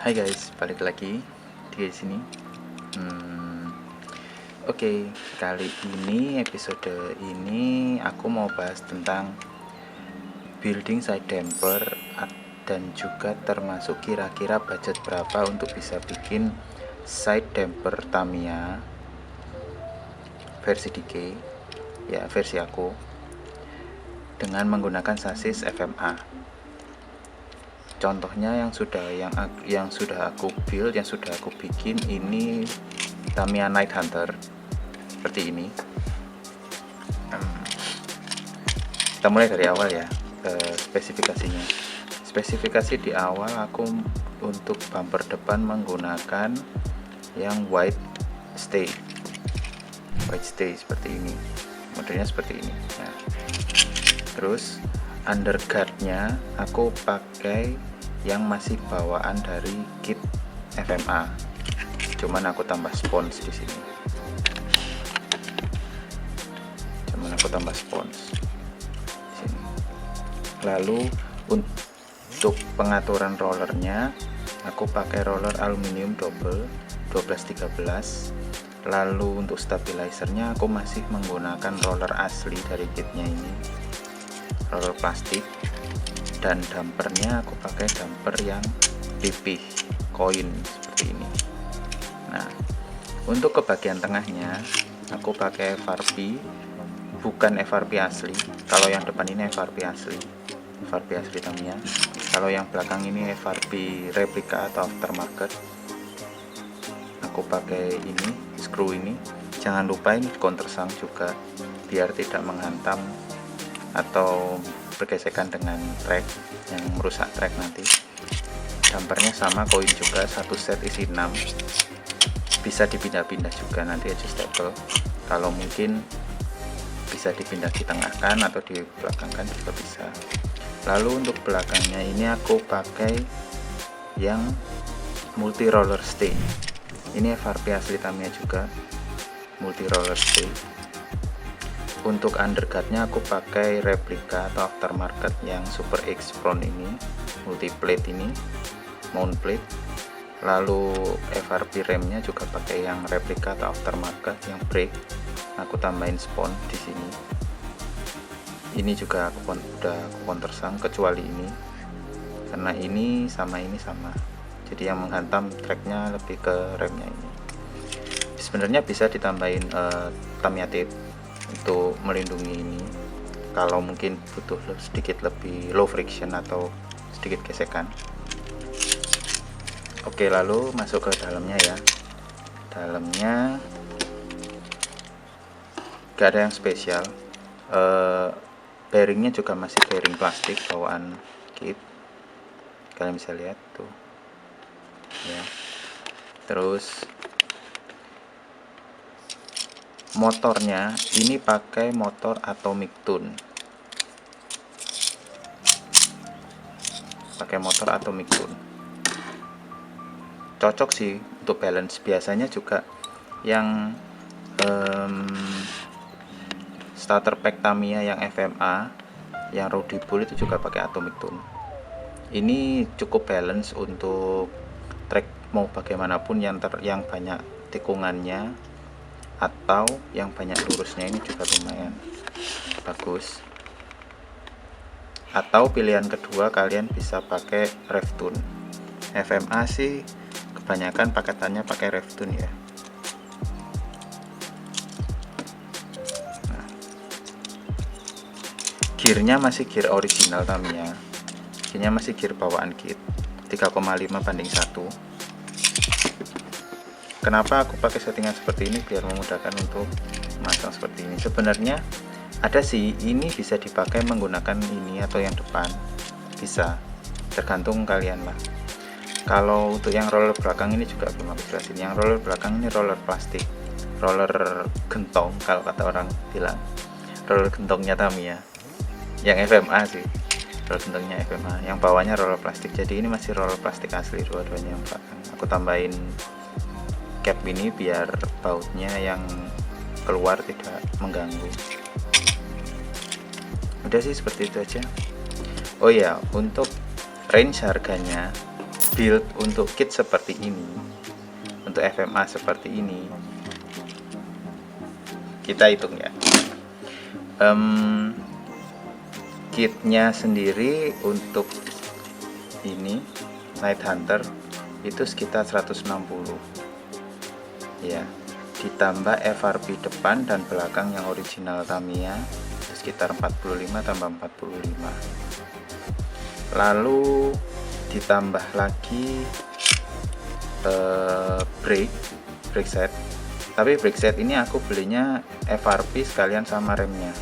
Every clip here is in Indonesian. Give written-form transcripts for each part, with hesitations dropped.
Hai guys, balik lagi di sini. Oke, kali ini episode ini aku mau bahas tentang building side damper dan juga termasuk kira-kira budget berapa untuk bisa bikin side damper Tamiya versi DK, ya versi aku, dengan menggunakan sasis FMA. Contohnya yang sudah aku build, yang sudah aku bikin ini Tamiya Night Hunter seperti ini. Kita mulai dari awal ya. Spesifikasinya. Spesifikasi di awal aku untuk bumper depan menggunakan yang white stay seperti ini, modelnya seperti ini. Nah, terus underguardnya aku pakai yang masih bawaan dari kit FMA, cuman aku tambah spons di sini. Lalu untuk pengaturan rollernya aku pakai roller aluminium double 1213. Lalu untuk stabilizernya aku masih menggunakan roller asli dari kitnya ini, roller plastik. Dan dampernya aku pakai damper yang pipih koin seperti ini. Nah, untuk ke bagian tengahnya aku pakai FRP, bukan FRP asli. Kalau yang depan ini FRP asli Tamiya. Kalau yang belakang ini FRP replika atau aftermarket. Aku pakai ini, screw ini. Jangan lupa ini countersunk juga biar tidak menghantam atau bergesekan dengan track yang merusak track nanti. Dampernya sama koin juga, satu set isi 6. Bisa dipindah-pindah juga nanti adjustable. Kalau mungkin bisa dipindah di tengahkan atau di belakangkan juga bisa. Lalu untuk belakangnya ini aku pakai yang multi roller stay. Ini FRP asli Tamiya juga, multi roller stay. Untuk underguardnya aku pakai replika atau aftermarket yang Super X front ini, multi plate ini, mount plate. Lalu FRP remnya juga pakai yang replika atau aftermarket yang brake. Aku tambahin spon di sini. Ini juga aku udah countersunk kecuali ini, karena ini sama, jadi yang menghantam tracknya lebih ke remnya ini. Sebenarnya bisa ditambahin Tamiya tape untuk melindungi ini kalau mungkin butuh sedikit lebih low friction atau sedikit gesekan. Oke, lalu masuk ke dalamnya ya. Dalamnya gak ada yang spesial. Bearingnya juga masih bearing plastik bawaan kit, kalian bisa lihat tuh ya. Terus motornya ini pakai motor atomic tune, cocok sih untuk balance. Biasanya juga yang starter pack Tamiya yang FMA, yang Rowdy Bull itu juga pakai atomic tune. Ini cukup balance untuk track mau bagaimanapun, yang banyak tikungannya atau yang banyak lurusnya, ini juga lumayan bagus. Atau pilihan kedua kalian bisa pakai rev tune. FMA sih kebanyakan paketannya pakai rev tune ya. Gearnya masih gear original Tamiya, gearnya masih gear bawaan kit 3,5 banding 1. Kenapa aku pakai settingan seperti ini? Biar memudahkan untuk masang seperti ini. Sebenarnya ada sih, ini bisa dipakai menggunakan ini atau yang depan, bisa, tergantung kalian lah. Kalau untuk yang roller belakang ini juga belum aku jelasin. Yang roller belakang ini roller plastik, roller gentong kalau kata orang bilang, roller gentongnya Tamiya. Yang FMA sih, roller gentongnya FMA, yang bawahnya roller plastik. Jadi ini masih roller plastik asli dua-duanya yang belakang. Aku tambahin cap ini biar bautnya yang keluar tidak mengganggu. Udah sih seperti itu aja. Oh ya, untuk range harganya build untuk kit seperti ini, untuk FMA seperti ini, kita hitung ya. Kitnya sendiri untuk ini Night Hunter itu sekitar 160 ya, ditambah FRP depan dan belakang yang original Tamiya itu sekitar 45 tambah 45, lalu ditambah lagi brake set. Tapi brake set ini aku belinya FRP sekalian sama remnya,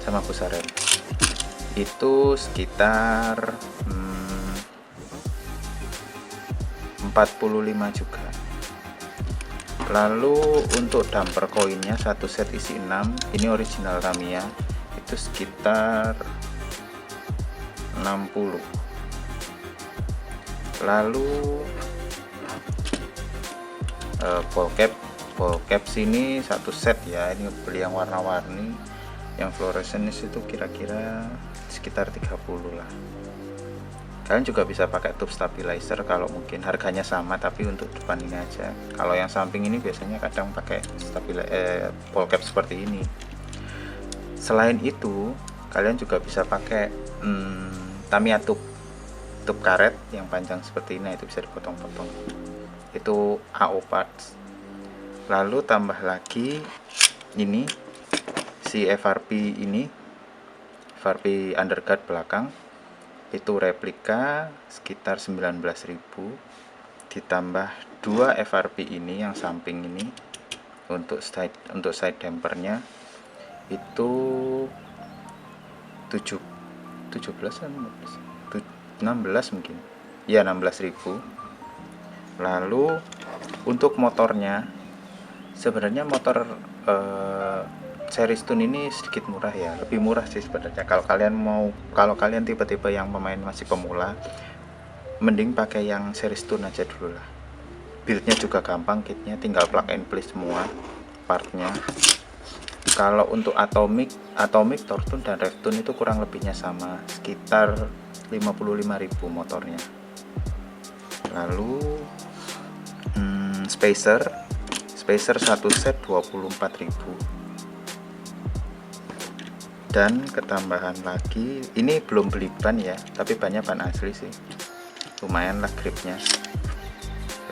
sama busa rem, itu sekitar 45 juga. Lalu untuk damper koinnya satu set isi 6, ini original Tamiya, itu sekitar 60. Lalu ball cap sini satu set ya, ini beli yang warna-warni, yang fluorescence itu kira-kira sekitar 30 lah. Kalian juga bisa pakai tube stabilizer kalau mungkin harganya sama, tapi untuk depan ini aja. Kalau yang samping ini biasanya kadang pakai ball cap seperti ini. Selain itu kalian juga bisa pakai Tamiya tube karet yang panjang seperti ini, itu bisa dipotong-potong, itu AO parts. Lalu tambah lagi ini si FRP ini, FRP underguard belakang, itu replika sekitar 19.000, ditambah 2 FRP ini yang samping ini untuk side dampernya itu 16 mungkin ya, 16.000. Lalu untuk motornya, sebenarnya motor series tune ini sedikit murah ya, lebih murah sih sebenarnya. Kalau kalian tipe-tipe yang pemain masih pemula, mending pakai yang series tune aja dulu lah. Buildnya juga gampang, kitnya tinggal plug and play semua partnya. Kalau untuk atomic, tortune dan rev tune itu kurang lebihnya sama, sekitar 55.000 motornya. Lalu spacer satu set 24.000. Dan ketambahan lagi, ini belum beli ban ya, tapi bannya ban asli sih, lumayan lah gripnya.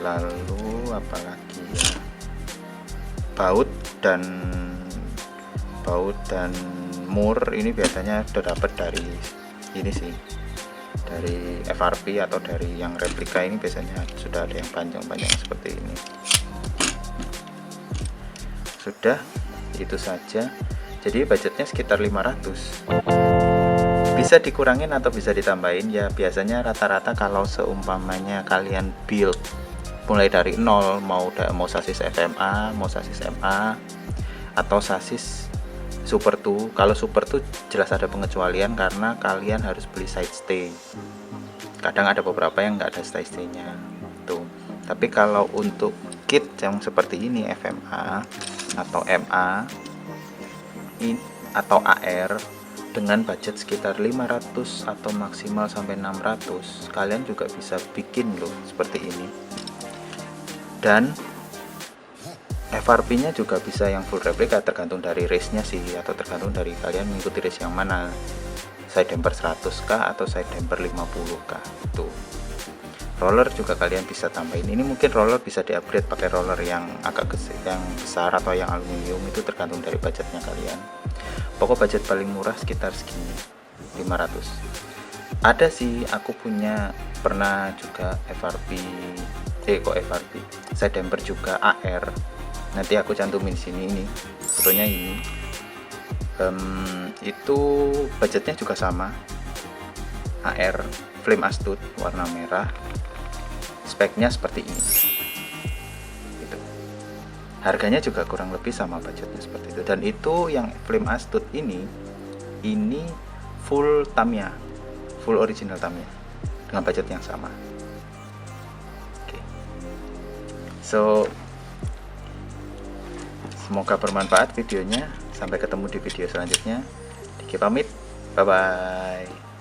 Lalu apalagi ya, baut dan mur ini biasanya udah dapat dari ini sih, dari FRP atau dari yang replika ini biasanya sudah ada yang panjang-panjang seperti ini. Sudah, itu saja. Jadi budgetnya sekitar 500. Bisa dikurangin atau bisa ditambahin ya, biasanya rata-rata kalau seumpamanya kalian build mulai dari nol, mau sasis FMA, mau sasis MA, atau sasis Super 2. Kalau Super 2 jelas ada pengecualian karena kalian harus beli side stay. Kadang ada beberapa yang nggak ada side stay-nya tuh. Tapi kalau untuk kit yang seperti ini FMA atau MA atau AR dengan budget sekitar 500 atau maksimal sampai 600, kalian juga bisa bikin loh seperti ini. Dan FRP nya juga bisa yang full replika, tergantung dari race nya sih, atau tergantung dari kalian mengikuti race yang mana, side damper 100k atau side damper 50k. Tuh, roller juga kalian bisa tambahin. Ini mungkin roller bisa di-upgrade pakai roller yang agak yang besar atau yang aluminium, itu tergantung dari budgetnya kalian. Pokok budget paling murah sekitar segini, 500. Ada sih, aku pernah juga FRP side damper juga AR. Nanti aku cantumin sini, ini fotonya ini. Itu budgetnya juga sama, AR flame astute warna merah, speknya seperti ini gitu. Harganya juga kurang lebih sama budgetnya seperti itu. Dan itu yang flame astute ini full Tamiya, full original Tamiya dengan budget yang sama. Oke. So semoga bermanfaat videonya. Sampai ketemu di video selanjutnya. Diki pamit. Bye bye.